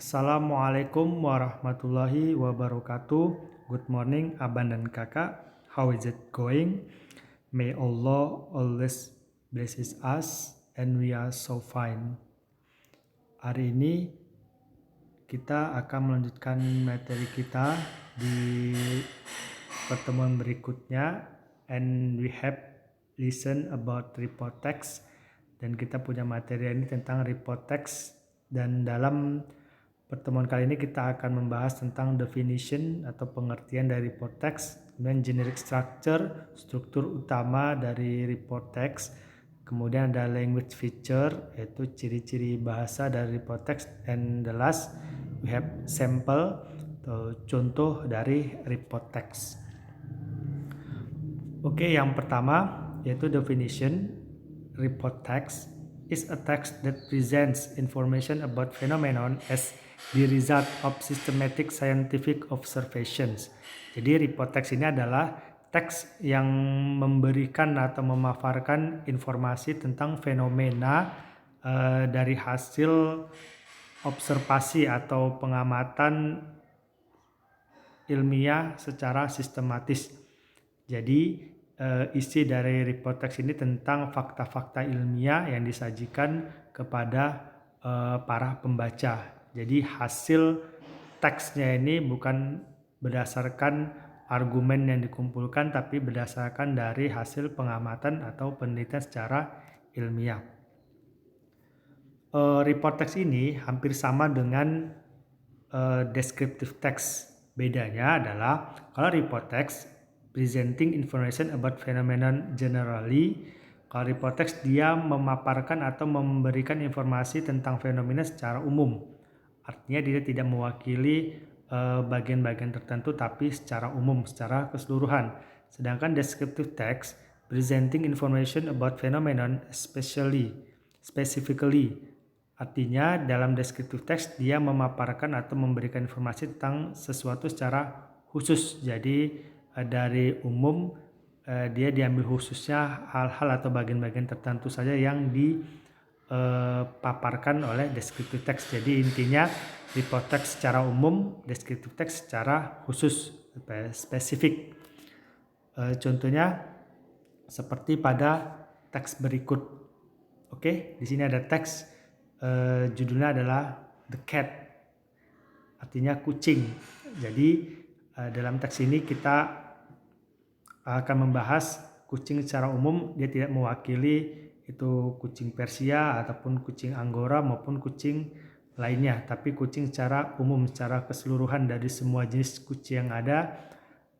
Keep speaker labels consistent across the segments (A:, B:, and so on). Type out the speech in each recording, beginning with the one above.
A: Assalamualaikum warahmatullahi wabarakatuh. Good morning, Aban dan Kakak. How is it going? May Allah always blesses us and we are so fine. Hari ini kita akan melanjutkan materi kita di pertemuan berikutnya, and we have listen about report text, dan kita punya materi ini tentang report text. Dan dalam pertemuan kali ini kita akan membahas tentang definition atau pengertian dari report text, kemudian generic structure, struktur utama dari report text, kemudian ada language feature, yaitu ciri-ciri bahasa dari report text, and the last we have sample atau contoh dari report text. Oke, yang pertama yaitu definition. Report text is a text that presents information about phenomenon as the result of systematic scientific observations. Jadi report text ini adalah teks yang memberikan atau memaparkan informasi tentang fenomena dari hasil observasi atau pengamatan ilmiah secara sistematis. Jadi isi dari report text ini tentang fakta-fakta ilmiah yang disajikan kepada para pembaca. Jadi hasil teksnya ini bukan berdasarkan argumen yang dikumpulkan, tapi berdasarkan dari hasil pengamatan atau penelitian secara ilmiah. Report text ini hampir sama dengan descriptive text. Bedanya adalah kalau report text presenting information about phenomenon generally, kalau report text dia memaparkan atau memberikan informasi tentang fenomena secara umum. Artinya dia tidak mewakili bagian-bagian tertentu, tapi secara umum, secara keseluruhan. Sedangkan descriptive text presenting information about phenomenon specifically. Artinya dalam descriptive text dia memaparkan atau memberikan informasi tentang sesuatu secara khusus. Jadi dari umum dia diambil khususnya hal-hal atau bagian-bagian tertentu saja yang dipaparkan oleh descriptive text. Jadi intinya report text secara umum, descriptive text secara khusus, spesifik. Contohnya seperti pada teks berikut. Oke, di sini ada teks judulnya adalah The Cat, artinya kucing. Jadi dalam teks ini kita akan membahas kucing secara umum. Dia tidak mewakili itu kucing Persia ataupun kucing Anggora maupun kucing lainnya, tapi kucing secara umum, secara keseluruhan dari semua jenis kucing yang ada.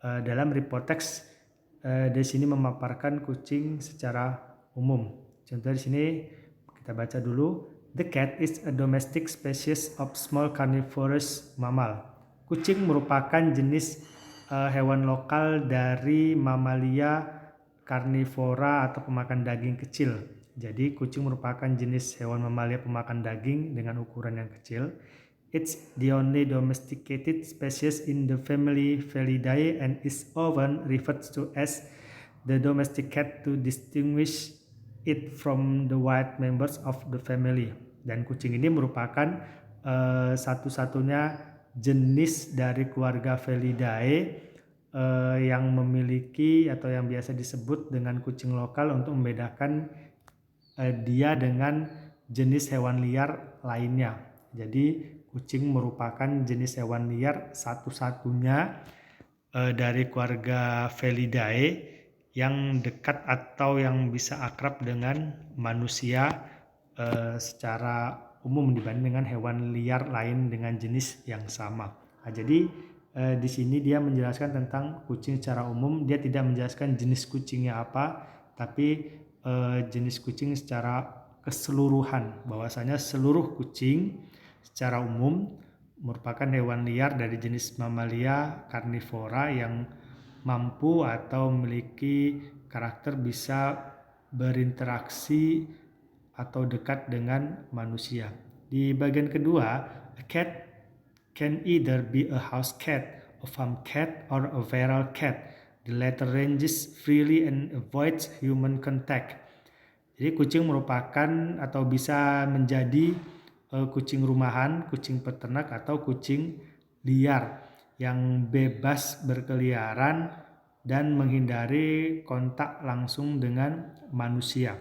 A: Dalam report text di sini memaparkan kucing secara umum. Contoh di sini kita baca dulu. The cat is a domestic species of small carnivorous mammal. Kucing merupakan jenis hewan lokal dari mamalia karnivora atau pemakan daging kecil. Jadi kucing merupakan jenis hewan mamalia pemakan daging dengan ukuran yang kecil. It's the only domesticated species in the family Felidae and is often referred to as the domestic cat to distinguish it from the wild members of the family. Dan kucing ini merupakan satu-satunya jenis dari keluarga Felidae yang memiliki atau yang biasa disebut dengan kucing lokal untuk membedakan dia dengan jenis hewan liar lainnya. Jadi kucing merupakan jenis hewan liar satu-satunya dari keluarga Felidae yang dekat atau yang bisa akrab dengan manusia secara umum dibanding dengan hewan liar lain dengan jenis yang sama. Nah, jadi di sini dia menjelaskan tentang kucing secara umum. Dia tidak menjelaskan jenis kucingnya apa, tapi jenis kucing secara keseluruhan. Bahwasanya seluruh kucing secara umum merupakan hewan liar dari jenis mamalia karnivora yang mampu atau memiliki karakter bisa berinteraksi atau dekat dengan manusia. Di bagian kedua, a cat can either be a house cat, a farm cat, or a feral cat. The latter ranges freely and avoids human contact. Jadi kucing merupakan atau bisa menjadi kucing rumahan, kucing peternak, atau kucing liar yang bebas berkeliaran dan menghindari kontak langsung dengan manusia.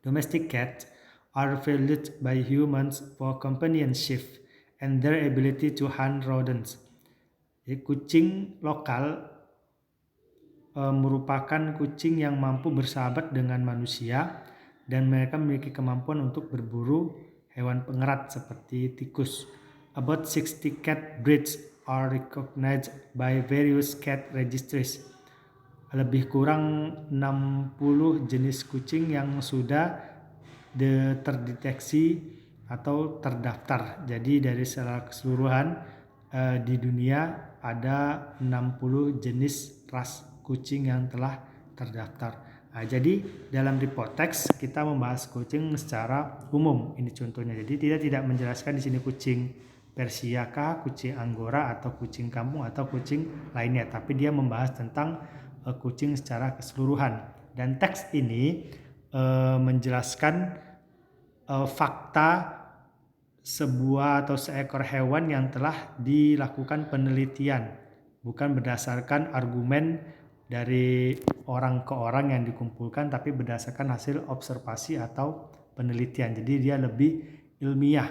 A: Domestic cats are valued by humans for companionship and their ability to hunt rodents. Jadi, kucing lokal merupakan kucing yang mampu bersahabat dengan manusia dan mereka memiliki kemampuan untuk berburu hewan pengerat seperti tikus. About 60 cat breeds are recognized by various cat registries. Lebih kurang 60 jenis kucing yang sudah terdeteksi atau terdaftar. Jadi dari secara keseluruhan di dunia ada 60 jenis ras kucing yang telah terdaftar. Nah, jadi dalam report text kita membahas kucing secara umum. Ini contohnya. Jadi tidak menjelaskan di sini kucing Persia kah, kucing Anggora, atau kucing kampung, atau kucing lainnya. Tapi dia membahas tentang kucing secara keseluruhan. Dan teks ini menjelaskan fakta sebuah atau seekor hewan yang telah dilakukan penelitian, bukan berdasarkan argumen dari orang ke orang yang dikumpulkan, tapi berdasarkan hasil observasi atau penelitian. Jadi dia lebih ilmiah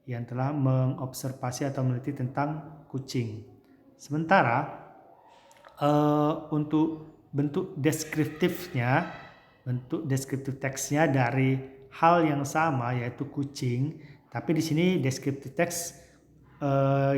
A: yang telah mengobservasi atau meneliti tentang kucing. Sementara untuk bentuk deskriptifnya, bentuk deskriptif teksnya dari hal yang sama yaitu kucing, tapi di sini deskriptif teks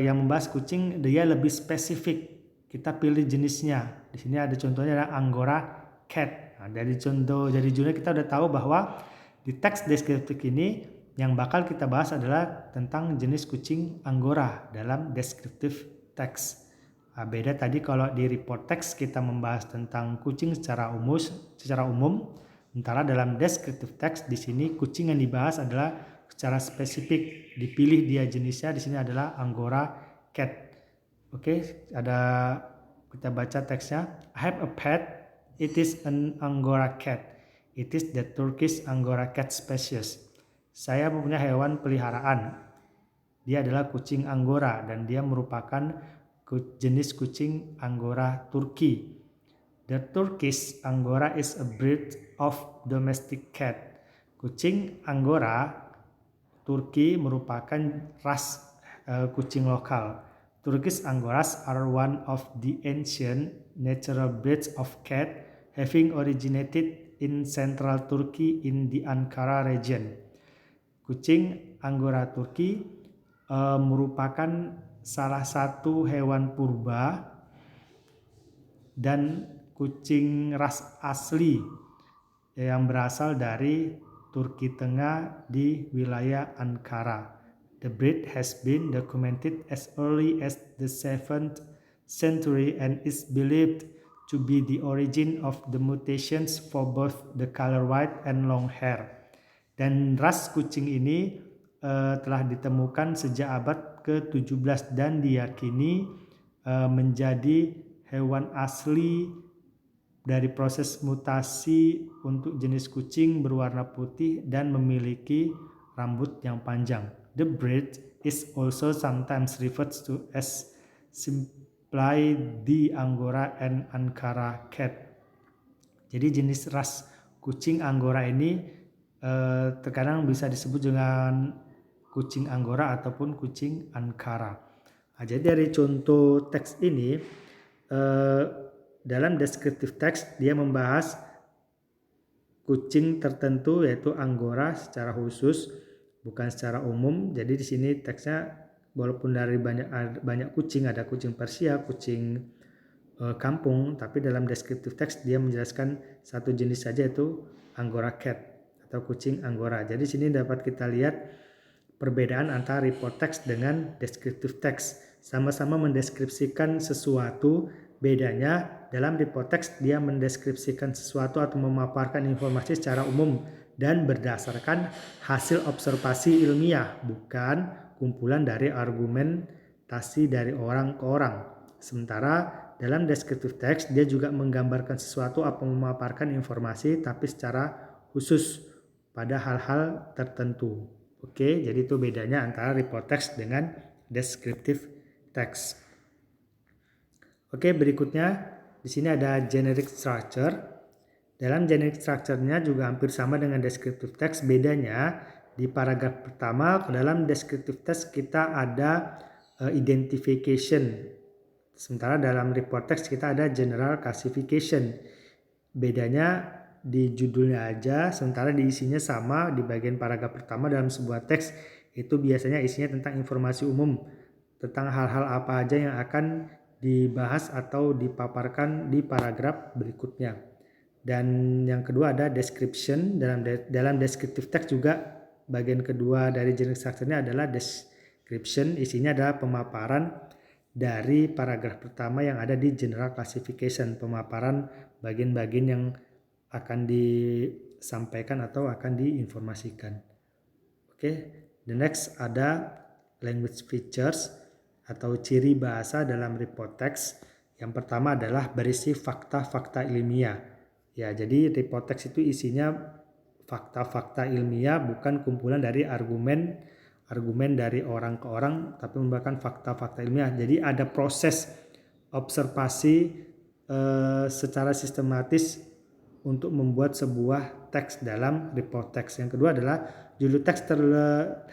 A: yang membahas kucing dia lebih spesifik. Kita pilih jenisnya. Di sini ada contohnya ada Angora cat. Nah, dari judulnya kita udah tahu bahwa di teks deskriptif ini yang bakal kita bahas adalah tentang jenis kucing Angora dalam deskriptif teks. Nah, beda tadi kalau di report text kita membahas tentang kucing secara umum, sementara dalam deskriptif text di sini kucing yang dibahas adalah secara spesifik, dipilih dia jenisnya. Di sini adalah Angora cat. Oke, kita baca teksnya. I have a pet. It is an Angora cat. It is the Turkish Angora cat species. Saya mempunyai hewan peliharaan. Dia adalah kucing Angora dan dia merupakan jenis kucing Angora Turki. The Turkish Angora is a breed of domestic cat. Kucing Angora Turki merupakan ras kucing lokal. Turkish Angoras are one of the ancient natural breeds of cat, having originated in central Turkey in the Ankara region. Kucing Angora Turki merupakan salah satu hewan purba dan kucing ras asli yang berasal dari Turki Tengah di wilayah Ankara. The breed has been documented as early as the 7th century and is believed to be the origin of the mutations for both the color white and long hair. Dan ras kucing ini telah ditemukan sejak abad ke-17 dan diyakini menjadi hewan asli dari proses mutasi untuk jenis kucing berwarna putih dan memiliki rambut yang panjang. The breed is also sometimes referred to as simply the Angora and Ankara cat. Jadi jenis ras kucing Angora ini terkadang bisa disebut dengan kucing Angora ataupun kucing Ankara. Nah, jadi dari contoh teks ini dalam deskriptif teks dia membahas kucing tertentu yaitu Angora secara khusus, bukan secara umum. Jadi di sini teksnya walaupun dari banyak kucing, ada kucing Persia, kucing kampung, tapi dalam deskriptif teks dia menjelaskan satu jenis saja yaitu Angora cat atau kucing Angora. Jadi di sini dapat kita lihat perbedaan antara report text dengan deskriptif teks. Sama-sama mendeskripsikan sesuatu, bedanya dalam report text dia mendeskripsikan sesuatu atau memaparkan informasi secara umum dan berdasarkan hasil observasi ilmiah, bukan kumpulan dari argumentasi dari orang ke orang. Sementara dalam deskriptif text dia juga menggambarkan sesuatu atau memaparkan informasi tapi secara khusus pada hal-hal tertentu. Oke, jadi itu bedanya antara report text dengan descriptive text. Oke, berikutnya di sini ada generic structure. Dalam generic structure-nya juga hampir sama dengan descriptive text. Bedanya di paragraf pertama dalam descriptive text kita ada identification. Sementara dalam report text kita ada general classification. Bedanya di judulnya aja, sementara di isinya sama. Di bagian paragraf pertama dalam sebuah teks itu biasanya isinya tentang informasi umum, tentang hal-hal apa aja yang akan dibahas atau dipaparkan di paragraf berikutnya. Dan yang kedua ada description. Dalam descriptive text juga bagian kedua dari generic structure-nya adalah description. Isinya adalah pemaparan dari paragraf pertama yang ada di general classification, pemaparan bagian-bagian yang akan disampaikan atau akan diinformasikan. Oke, the next ada language features atau ciri bahasa dalam report text. Yang pertama adalah berisi fakta-fakta ilmiah. Ya, jadi report text itu isinya fakta-fakta ilmiah, bukan kumpulan dari argumen dari orang ke orang, tapi merupakan fakta-fakta ilmiah. Jadi ada proses observasi secara sistematis untuk membuat sebuah teks dalam report text. Yang kedua adalah judul teks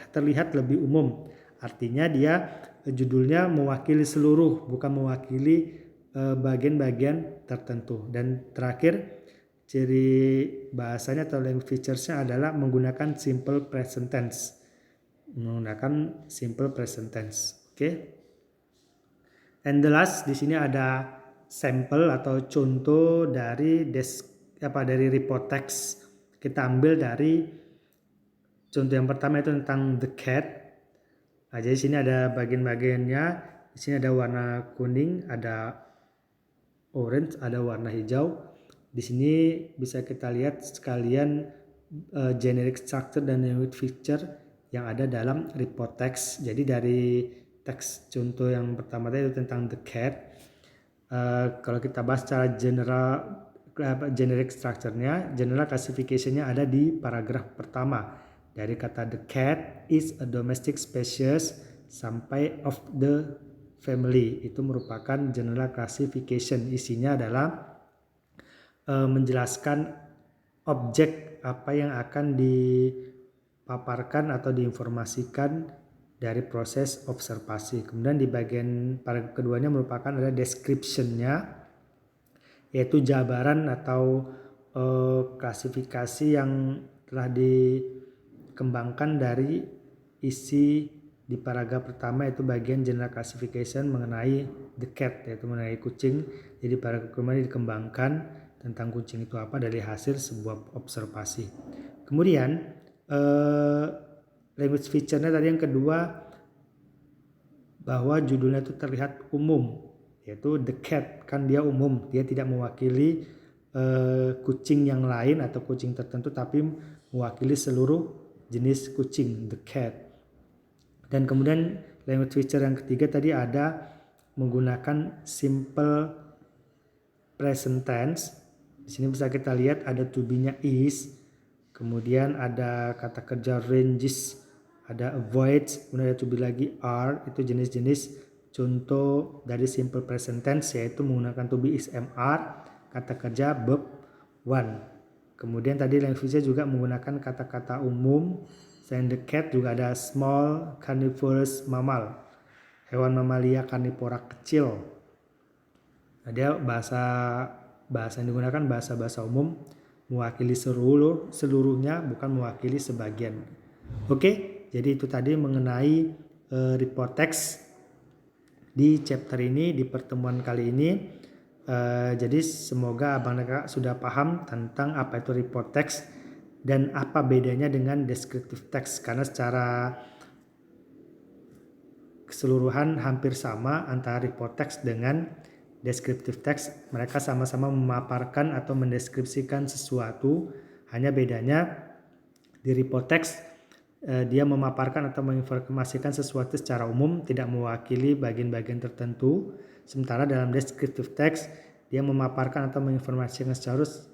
A: terlihat lebih umum. Artinya dia judulnya mewakili seluruh, bukan mewakili bagian-bagian tertentu. Dan terakhir, ciri bahasanya atau language features-nya adalah menggunakan simple present tense. Oke. And the last, di sini ada sampel atau contoh dari report text. Kita ambil dari contoh yang pertama itu tentang the cat. Nah, jadi sini ada bagian-bagiannya. Di sini ada warna kuning, ada orange, ada warna hijau. Di sini bisa kita lihat sekalian generic structure dan language feature yang ada dalam report text. Jadi dari teks contoh yang pertama tadi itu tentang the cat. Kalau kita bahas secara generic structure-nya, general classification-nya ada di paragraf pertama. Dari kata the cat is a domestic species sampai of the family. Itu merupakan general classification. Isinya adalah menjelaskan objek apa yang akan dipaparkan atau diinformasikan dari proses observasi. Kemudian di bagian paragraf keduanya merupakan ada description-nya, yaitu jabaran atau klasifikasi yang telah dikembangkan dari isi di paragraf pertama, yaitu bagian general classification mengenai the cat, yaitu mengenai kucing. Jadi paragraf kedua dikembangkan tentang kucing itu apa dari hasil sebuah observasi. Kemudian language feature-nya tadi yang kedua, bahwa judulnya itu terlihat umum, yaitu the cat, kan dia umum, dia tidak mewakili kucing yang lain atau kucing tertentu, tapi mewakili seluruh jenis kucing, the cat. Dan kemudian language feature yang ketiga tadi ada menggunakan simple present tense. Di sini bisa kita lihat ada to be-nya is, kemudian ada kata kerja ranges, ada avoids, kemudian ada to be lagi are. Itu jenis-jenis contoh dari simple present tense, yaitu menggunakan to be is mr, kata kerja verb one. Kemudian tadi language juga menggunakan kata-kata umum. Selain the cat juga ada small carnivorous mammal, hewan mamalia karnivora kecil. Nah, dia bahasa yang digunakan bahasa umum, mewakili seluruhnya, bukan mewakili sebagian. Oke, jadi itu tadi mengenai report text di chapter ini, di pertemuan kali ini. Jadi semoga abang dan kakak sudah paham tentang apa itu report text dan apa bedanya dengan descriptive text, karena secara keseluruhan hampir sama antara report text dengan descriptive text. Mereka sama-sama memaparkan atau mendeskripsikan sesuatu, hanya bedanya di report text dia memaparkan atau menginformasikan sesuatu secara umum, tidak mewakili bagian-bagian tertentu. Sementara dalam descriptive text dia memaparkan atau menginformasikan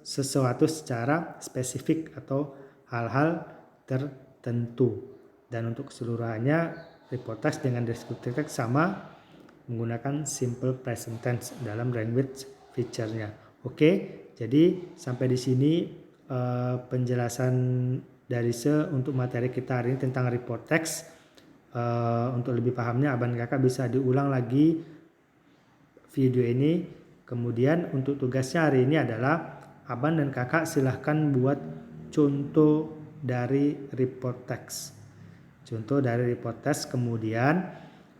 A: sesuatu secara spesifik atau hal-hal tertentu. Dan untuk keseluruhannya report text dengan descriptive text sama menggunakan simple present tense dalam language feature-nya. Oke, jadi sampai di sini penjelasan dari untuk materi kita hari ini tentang report text. Untuk lebih pahamnya abang kakak bisa diulang lagi video ini. Kemudian untuk tugasnya hari ini adalah abang dan kakak silahkan buat contoh dari report text. Contoh dari report text, kemudian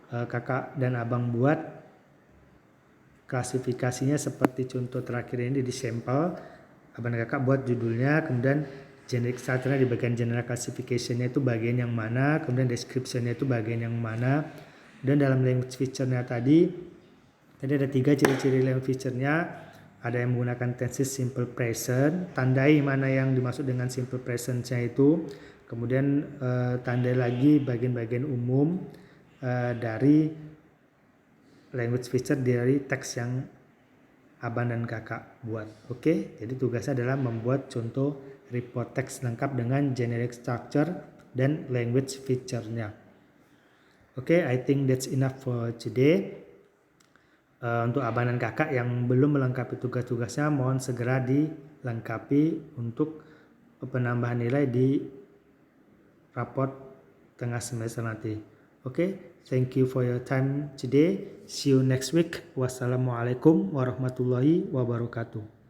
A: kakak dan abang buat klasifikasinya seperti contoh terakhir ini di sampel. Abang dan kakak buat judulnya, kemudian generic structure di bagian general classification-nya itu bagian yang mana, kemudian description-nya itu bagian yang mana. Dan dalam language feature-nya tadi ada 3 ciri-ciri language feature-nya. Ada yang menggunakan tenses simple present, tandai mana yang dimaksud dengan simple present-nya itu. Kemudian tandai lagi bagian-bagian umum dari language feature dari teks yang abang dan kakak buat. Oke, jadi tugasnya adalah membuat contoh report text lengkap dengan generic structure dan language feature-nya. Oke, I think that's enough for today. Untuk abang dan kakak yang belum melengkapi tugas-tugasnya, mohon segera dilengkapi untuk penambahan nilai di raport tengah semester nanti. Oke, thank you for your time today. See you next week. Wassalamualaikum warahmatullahi wabarakatuh.